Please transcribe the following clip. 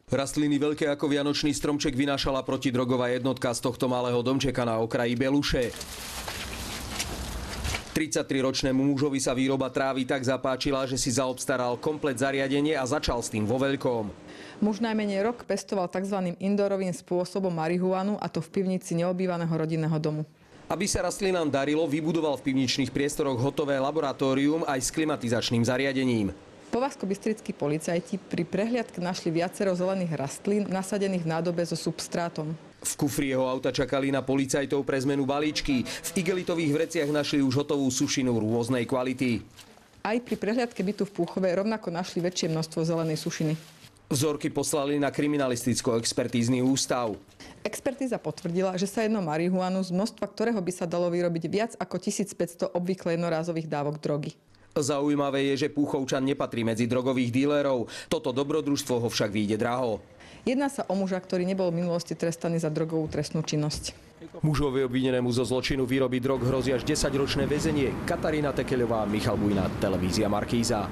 Rastliny veľké ako vianočný stromček vynášala protidrogová jednotka z tohto malého domčeka na okraji Beluše. 33-ročnému mužovi sa výroba trávy tak zapáčila, že si zaobstaral komplet zariadenie a začal s tým vo veľkom. Muž najmenej rok pestoval tzv. Indoorovým spôsobom marihuanu, a to v pivnici neobývaného rodinného domu. Aby sa rastlinám darilo, vybudoval v pivničných priestoroch hotové laboratórium aj s klimatizačným zariadením. Povazkobystrickí policajti pri prehliadke našli viacero zelených rastlín nasadených v nádobe so substrátom. V kufri jeho auta čakali na policajtov pre zmenu balíčky. V igelitových vreciach našli už hotovú sušinu rôznej kvality. Aj pri prehliadke bytu v Púchove rovnako našli väčšie množstvo zelenej sušiny. Vzorky poslali na kriminalisticko-expertízny ústav. Expertíza potvrdila, že sa jedno marihuanu, z množstva ktorého by sa dalo vyrobiť viac ako 1500 obvykle jednorázových dávok drogy. Zaujímavé je, že Púchovčan nepatrí medzi drogových dílerov. Toto dobrodružstvo ho však vyjde draho. Jedná sa o muža, ktorý nebol v minulosti trestaný za drogovú trestnú činnosť. Mužovi obvinenému zo zločinu výroby drog hrozí až 10-ročné väzenie. Katarína Tekeľová, Michal Bujna, televízia Markíza.